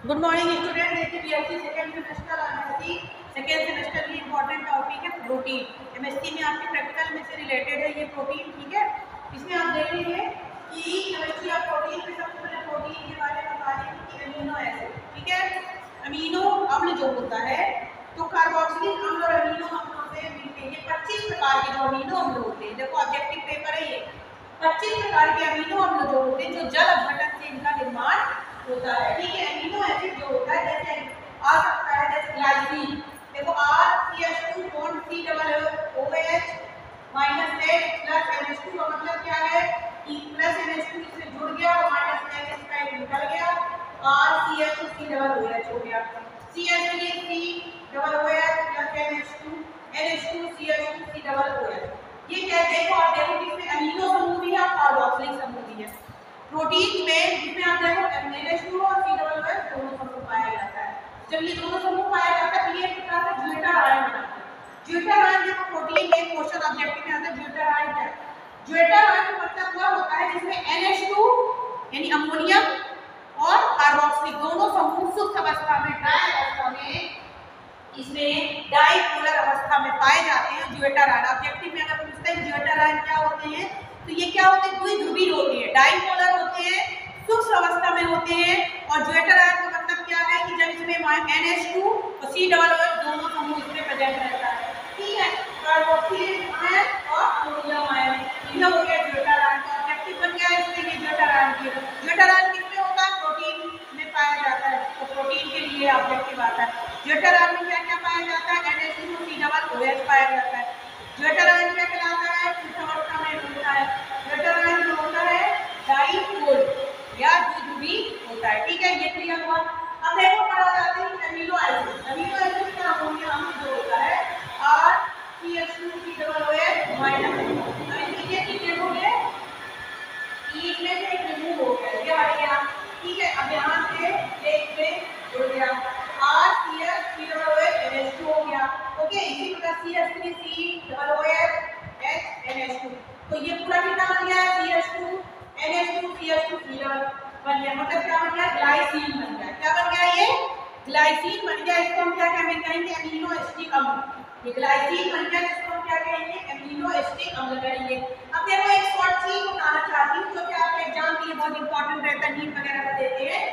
Good morning student. देखिए BSc second semester MSc second semester की important topic है protein. MSc में आपके प्रैक्टिकल में से रिलेटेड है ये प्रोटीन, ठीक है। इसमें आप देख लीजिए कि केमिस्ट्री ऑफ प्रोटीन में सबसे पहले प्रोटीन के बारे में बता दें कि अमीनो एसिड, ठीक है। अमीनो अम्ल जो होता है तो कार्बोक्सिलिक अम्ल और अमीनो अम्लों से मिलते हैं 25 प्रकार के जो अमीनो अम्ल होते हैं। देखो ऑब्जेक्टिव पेपर है ये। 25 प्रकार के अमीनो अम्ल जो होते हैं जो जल अपघटन से इनका निर्माण होता है, ठीक है। अमीनो एसिड जो होता है जैसे आ सकता है जैसे ग्लाइसिन, देखो R CH2 bond C double OH minus H plus NH2 का मतलब क्या है कि प्लस NH2 इससे जुड़ गया और माइनस H इसका एक निकल गया, R CH2 C double OH हो गया। CH3 C double OH plus NH2 CH2 C double OH। ये क्या देखो, आप देखो कि इसमें अमीनो समूह भी है और कार्बोक्सिलिक समूह भी है। प्रोटीन में जिसमें आप देखो NH2 और C डबल OH दोनों समूह पाया जाता है। जब ये दोनों समूह पाया जाता है तो ये एक प्रकार का ज्विटर आयन बनाता है। ज्विटर आयन देखो प्रोटीन में क्वेश्चन ऑब्जेक्टिव में आता है ज्विटर आयन क्या है। ज्विटर आयन का मतलब क्या होता है जिसमें NH2 यानी अमोनियम और कार्बोक्सिलिक दोनों समूह शुद्ध अवस्था में ड्राई अवस्था में इसमें डाइपोलर अवस्था में पाए जाते हैं। ज्विटर आयन ऑब्जेक्टिव में अगर पूछते हैं ज्विटर आयन क्या होते हैं तो ये क्या होते हैं, द्विध्रुवीय होते हैं, डाइपोलर होते हैं, शुष्क अवस्था में होते हैं। और ज्विटर आयन का मतलब क्या है कि जब इसमें NH2 और C डबल OH दोनों समूह इसमें प्रेजेंट रहता है, ठीक है। कार्बोक्सिलिक आयन और अमोनियम आयन ये हो गया ज्विटर आयन का ऑब्जेक्टिव बन गया। इसमें ये ज्विटर आयन की ज्विटर आयन किसमें होता है, प्रोटीन में पाया जाता है, तो प्रोटीन के लिए ऑब्जेक्टिव आता है। ज्विटर आयन में क्या क्या पाया जाता है, NH2 C डबल OH पाया जाता है। ज्विटर आयन क्या कहलाता है, शुष्क अवस्था में होता है। ज्विटर आयन जो होता है डाइपोल या द्विध्रुवी होता है, ठीक है। ये क्लियर हुआ। अब देखो पढ़ा जाते हैं अमीनो एसिड। अमीनो एसिड का अमोनियम अम्ल जो होता है R CH2 C double OH minus. अब ये चीजें हो गए इसमें से एक रिमूव हो गया, ये आ गया, ठीक है। अब यहाँ से एक से जुड़ गया R CH C double OH NH2 हो गया, ओके। इसी प्रकार CH3 C double OH H NH2, तो ये पूरा कितना बन गया CH2 NH2 CH2 C double बन गया, मतलब क्या बन गया, ग्लाइसिन बन गया। क्या बन गया, ये ग्लाइसिन बन गया। इसको हम क्या कहेंगे, अमीनो एसिटिक अम्ल। ये ग्लाइसिन बन गया जिसको हम क्या कहेंगे, अमीनो एसिटिक अम्ल कहेंगे। अब देखो एक शॉर्ट चीज बताना चाहती हूँ जो कि आपके एग्जाम के लिए बहुत इंपॉर्टेंट रहता है, नीट वगैरह में देते हैं।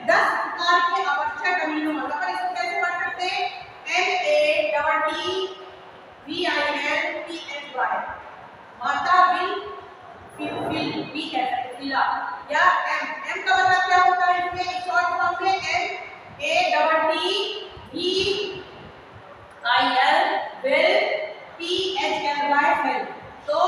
10 प्रकार के आवश्यक अमीनो अम्ल, पर इसको कैसे पढ़ सकते हैं, MADDVILPHY माता बिल फिल बी कह सकते फिला या एम का मतलब क्या होता है, इसमें शॉर्ट फॉर्म में MADDVIL विल PHLY फिल। तो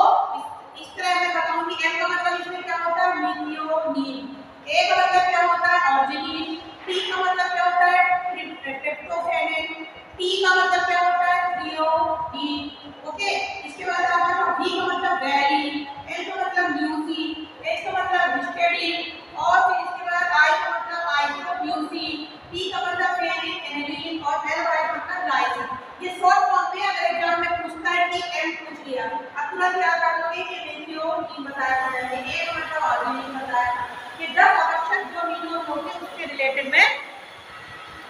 इस तरह मैं बताऊंगी। एम का मतलब इसमें क्या होता है, मीथियोनीन। ए का मतलब क्या होता है, ऑर्जिनिन। टी का मतलब क्या होता है, ट्रिप्टोफैनिन। टी का मतलब क्या होता है, थ्रियोडीन, ओके। इसके बाद आता है वी का मतलब वैलिन, एल का मतलब ल्यूसीन, एच का मतलब हिस्टेडीन और फिर इसके बाद आई का मतलब आइसोल्यूसीन, टी का मतलब फेनिन एनिलीन और एल वाई का मतलब लाइसिन। ये शॉर्ट फॉर्म में अगर एग्जाम में पूछता है कि एम पूछ लिया, अब तुरंत क्या कर लोगे कि मीथियोनीन बताया जाएगा, ए का मतलब ऑर्जिनिन बताया। ये 10 आवश्यक जो अमीनो होते हैं उसके रिलेटेड में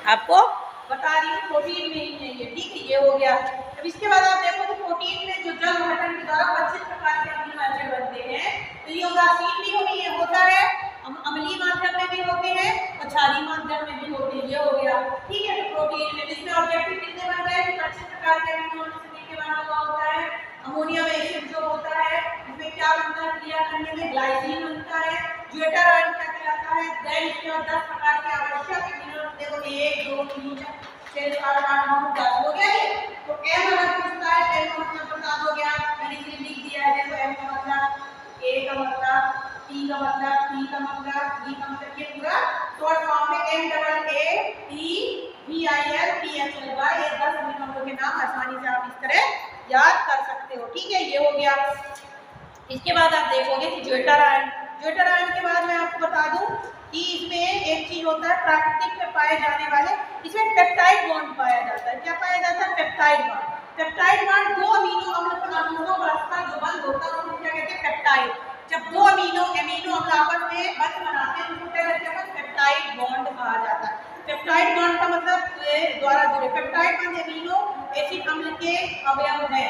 आपको बता रही हूँ, प्रोटीन में ही नहीं है, ठीक है। ये हो गया। अब इसके बाद आप देखो तो प्रोटीन में जो जल अपघटन के द्वारा 25 प्रकार के अमीनो एसिड बनते हैं, तो ये उदासीन भी होगी, ये होता है अम्लीय माध्यम में भी होते हैं और क्षारीय माध्यम में भी होते हैं, ये हो गया, ठीक है। तो प्रोटीन में जिसमें ऑब्जेक्टिव कितने बन गए, 25 प्रकार के अमीनो एसिड से बना हुआ होता है। अमोनियम एसिड जो होता है इसमें क्या बनता है, क्रिया करने में ग्लाइसिन बनता है। ज्विटर आयन क्या कहलाता है, देन इसके बाद 10 प्रकार के आवश्यक अमीनो, देखो 1 2 3 4 5 6 7 8 9 10 हो गया ये। तो एम अगर पूछता है, एम का मतलब बता दो गया, मैंने इसे लिख दिया है। देखो एम का मतलब, ए का मतलब, टी का मतलब, टी का मतलब, डी का मतलब, ये पूरा शॉर्ट फॉर्म में M double A T V I L P H L Y. ये 10 अमीनो के नाम आसानी से आप इस तरह याद कर सकते हो, ठीक है। ये हो गया। इसके बाद आप देखोगे कि ज्विटर आयन, ज्विटर आयन के बाद मैं आपको बता दूं कि इसमें एक चीज होता है प्राकृतिक में पाए जाने वाले, इसमें पेप्टाइड बॉन्ड पाया जाता है। क्या पाया जाता है, पेप्टाइड बॉन्ड। पेप्टाइड बॉन्ड दो अमीनो अम्ल पर अणुओं परस्पर जो बंध होता है उसको क्या कहते हैं, पेप्टाइड। जब दो अमीनो अम्ल आपस में बंध बनाते हैं उसको क्या कहते हैं, पेप्टाइड बॉन्ड कहा जाता है। पेप्टाइड बॉन्ड का मतलब द्वारा जुड़े। पेप्टाइड बॉन्ड अमीनो एसिड अम्ल के अवयव है,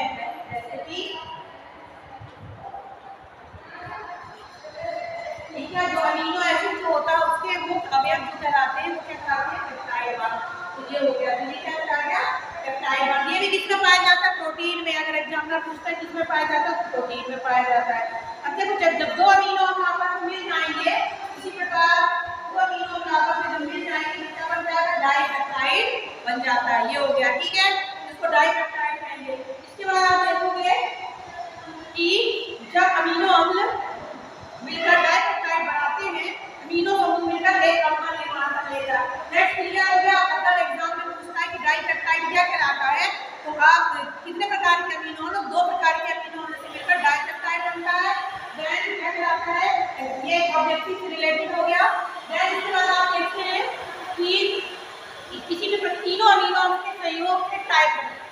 जैसे कि ठीक है, जो अमीनो एसिड जो होता है उसके मुख्य अवयव जो कहलाते हैं वो क्या कहलाते हैं? Peptide bond. तो ये हो गया, तो ये क्या कहलाया गया? Peptide bond. ये भी किसमें पाया जाता है? प्रोटीन में। अगर एग्जामिनर पूछता है किसमें पाया जाता है, तो प्रोटीन में पाया जाता है। अब देखो, जब दो अमीनो अम्ल आपस में मिल जाएंगे, इसी प्रकार दो अमीनो अम्ल आपस में जब मिल जाएंगे तो क्या बन जाएगा? डाइपेप्टाइड बन जाता है। ये हो गया, ठीक है, इसको डाइपेप्टाइड कहेंगे। इसके बाद आप देखोगे कि जब अमीनो अम्ल मिलकर डाइपेप्टाइड बनाते हैं, अमीनो समूह मिलकर एक अम्ल का निर्माण कर लेगा। नेक्स्ट क्लियर हो गया। अगर एग्जाम में पूछता है कि डाइपेप्टाइड क्या कहलाता है, तो आप कितने प्रकार के अमीनो अम्ल? दो प्रकार के अमीनो अम्ल से मिलकर डाइपेप्टाइड बनता है। देन क्या कहलाता है? ये ऑब्जेक्टिव से रिलेटेड हो गया। देन इसके बाद आप देखते हैं कि किसी भी तीनों अमीनो अम्ल के संयोग के टाइप,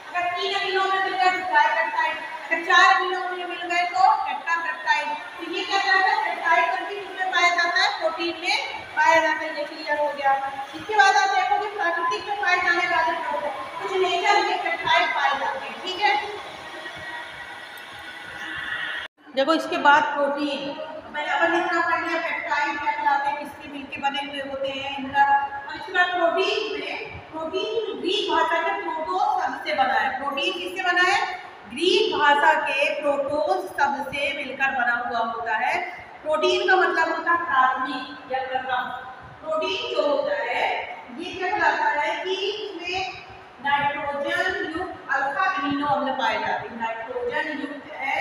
अगर तीन अमीनो अम्ल मिल गए तो डाइपेप्टाइड, अगर चार अमीनो अम्ल मिल गए तो टेट्रापेप्टाइड। तो ये क्या कहलाता है? पेप्टाइड प्रोटीन में पाया जाता है, प्रोटीन में पाया जाता है। ये क्लियर हो गया। इसके बाद आप देखोगे प्राकृतिक में पाए जाने वाले कुछ नेचर में पेप्टाइड पाए जाते हैं, ठीक है। देखो, इसके बाद प्रोटीन, मैंने अपन इतना पढ़ लिया पेप्टाइड क्या कहलाते हैं, किसके मिलके बने हुए होते हैं इनका। और इसके बाद प्रोटीन में, प्रोटीन ग्रीक भाषा के प्रोटोस शब्द से बना है। प्रोटीन किससे बना है? ग्रीक भाषा के प्रोटोस शब्द से मिलकर बना हुआ होता है। प्रोटीन का मतलब होता है प्राथमिक या प्रथम। प्रोटीन जो होता है ये क्या कहलाता है कि इसमें नाइट्रोजन युक्त अल्फा अमीनो अम्ल पाए जाते हैं। नाइट्रोजन युक्त है,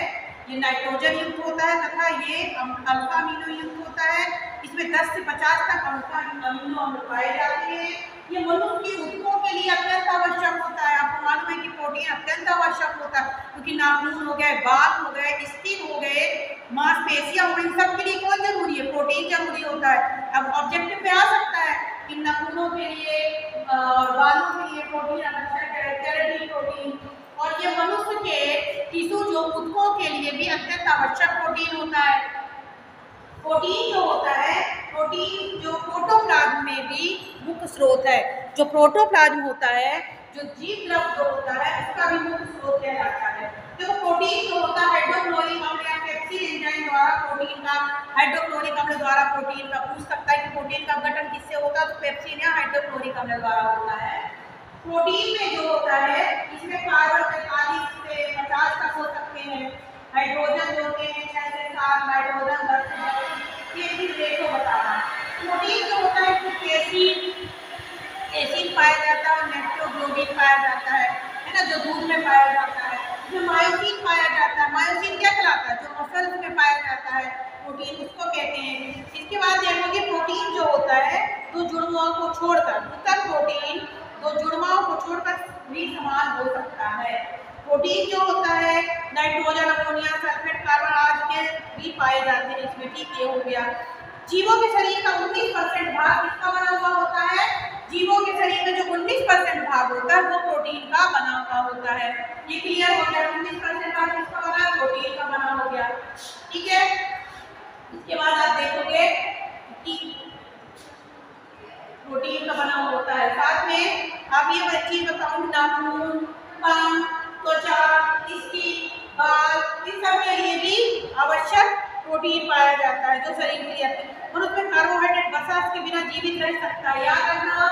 ये नाइट्रोजन युक्त होता है तथा ये अल्फा अमीनो युक्त होता है। इसमें 10 से 50 तक अल्फा अमीनो अम्ल पाए जाते हैं। ये मनुष्य की ऊतकों के लिए अत्यंत आवश्यक होता है। आपको मालूम है कि प्रोटीन अत्यंत आवश्यक होता है, क्योंकि नाखून हो गए, बाल हो गए, स्किन हो गए, मांसपेशियां हो गई, सब के लिए कौन जरूरी है? प्रोटीन जरूरी होता है। अब ऑब्जेक्टिव में आ सकता है कि नाखूनों के लिए और बालों के लिए प्रोटीन आवश्यक है, केराटिन प्रोटीन। और ये मनुष्य के टिश्यू जो ऊतकों के लिए भी अत्यंत आवश्यक प्रोटीन होता है। प्रोटीन जो होता है, प्रोटीन जो प्रोटोप्लाज्म में भी मुख्य स्रोत है। जो प्रोटोप्लाज्म होता है, जो जीव द्रव जो होता है, उसका भी मुख्य स्रोत कहलाता है। देखो, प्रोटीन जो होता है हाइड्रोक्लोरिक अम्ल या पेप्सिन एंजाइम द्वारा प्रोटीन का, हाइड्रोक्लोरिक अम्ल द्वारा प्रोटीन का, पूछ सकता है कि प्रोटीन का गठन किससे होता है, तो पेप्सिन या हाइड्रोक्लोरिक अम्ल द्वारा होता है। प्रोटीन में जो होता है इसमें कार्बन 45 से 50 तक हो सकते हैं। हाइड्रोजन जो होते हैं 6 से 7, नाइट्रोजन 10 से 12, ये भी रेशो बताना। प्रोटीन जो होता है इसमें केसिन पाया जाता है और नेट्रोग्लोबिन पाया जाता है ना, जो दूध में पाया जाता है। इसमें मायोसिन पाया जाता है। मायोसिन क्या कहलाता है? जो मसल्स में पाया जाता है प्रोटीन, उसको कहते हैं। इसके बाद देखोगे प्रोटीन जो होता है दो जुड़वाओं को छोड़कर, उत्तर प्रोटीन दो जुड़वाओं को छोड़कर भी समान हो सकता है। प्रोटीन जो होता है नाइट्रोजन, अमोनिया, सल्फेट, कार्बन आदि के भी पाए जाते हैं इसमें, ठीक, ये हो गया। जीवों के शरीर का 19% भाग किसका बना हुआ होता है? जीवों के शरीर में जो 19% भाग होता है वो प्रोटीन का बना हुआ होता है। ये क्लियर हो गया। 19% भाग किसका बना है? प्रोटीन का बना हो गया, ठीक है। इसके बाद आप देखोगे कि प्रोटीन का बना होता है। साथ में आप ये चीज बताऊं, नाखून, कान, त्वचा, स्किन, बाल, इन सब के लिए भी आवश्यक प्रोटीन पाया जाता है जो शरीर के लिए। मनुष्य में कार्बोहाइड्रेट वसा के बिना जीवित रह सकता है। याद रखना,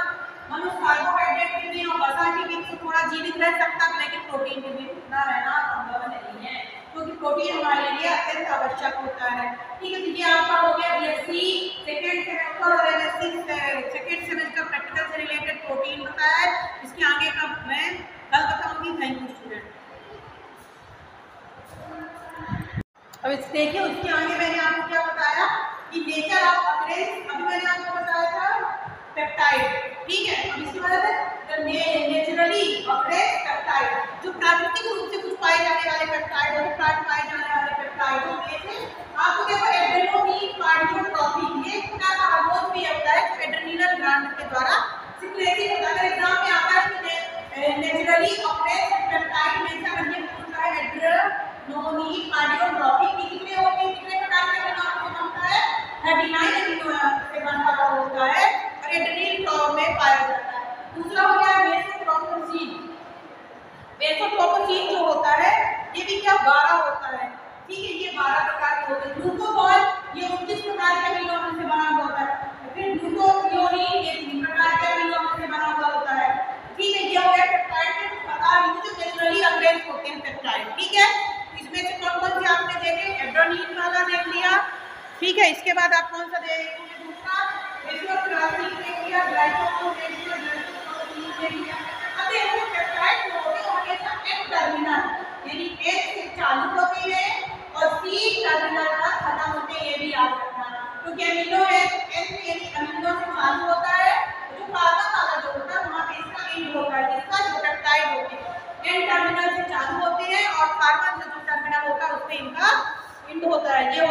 मनुष्य कार्बोहाइड्रेट के बिना और वसा के बिना थोड़ा जीवित रह सकता है, लेकिन प्रोटीन के बिना उतना रहना संभव नहीं है, क्योंकि प्रोटीन हमारे लिए अत्यंत आवश्यक होता है, ठीक है। तो ये आपका हो गया बीएससी सेकेंड सेमेस्टर और एमएससी सेकेंड सेमेस्टर प्रैक्टिकल से रिलेटेड प्रोटीन बताया है। इसके आगे का मैं कल बताऊंगी। Thank you student. अब इस देखिए, उसके आगे मैंने आपको क्या बताया कि नेचर ऑफ अकरेंस, अभी मैंने आपको बताया था पेप्टाइड, ठीक है। अब इसकी वजह से नेचुरली अकरेंस पेप्टाइड, जो प्राकृतिक रूप से कुछ पाए जाने वाले पेप्टाइड और पाए जाने वाले पेप्टाइडों में से आपको देखो एड्रेनोसिन कार्डियोट्रोपिक, ये क्या हार्मोन भी होता है जो एड्रेनल ग्लैंड के द्वारा सिक्रेटेड होता है। अगर एग्जाम में आता है कि नेचुरली अकरेंस पेप्टाइड में से अगर ये पूछता है एड्रेनोसिन कार्डियोट्रोपिक की कितने होते हैं, कितने प्रकार के बनता है? 39 अमीनो से बना हुआ होता है और एड्रेनल में पाया जाता है। दूसरा हो गया बेसोप्रोपोसीन। बेसोप्रोपोसीन जो होता है ये भी क्या 12 होता है, ठीक है, ये 12 प्रकार के होते हैं। ग्लूकोफॉल ये 29 प्रकार के अमीनो एसिड से बना हुआ होता है। फिर ग्लूकोथियोनीन ये 3 प्रकार के अमीनो एसिड से बना हुआ होता है, ठीक है। ये हो गया पेप्टाइड के कुछ प्रकार जो नेचुरली अरेंज होते हैं पेप्टाइड, ठीक है। इसमें से कौन कौन से आपने देखे, एड्रेनालिन वाला देख लिया, ठीक है। इसके बाद आप कौन सा देखेंगे, दूसरा एसिडोग्लाइसिन देख लिया, ग्लाइकोप्रोटीन देख लिया, ग्लाइकोप्रोटीन देख लिया। अब देखो पेप्टाइड जो होते हैं हमेशा एन टर्मिनल यानी एन से चालू होते हैं और सी टर्मिनल पर खत्म होते हैं, ये भी याद रखना। क्योंकि अमीनो एन यानी अमीनो से चालू होता है, जो कार्बन वाला जो होता है वहां पे इसका एंड होता है, इसका जो पेप्टाइड होते हैं एन टर्मिनल से चालू होते हैं और कार्बन से जो टर्मिनल होता है उसमें इनका एंड होता है। ये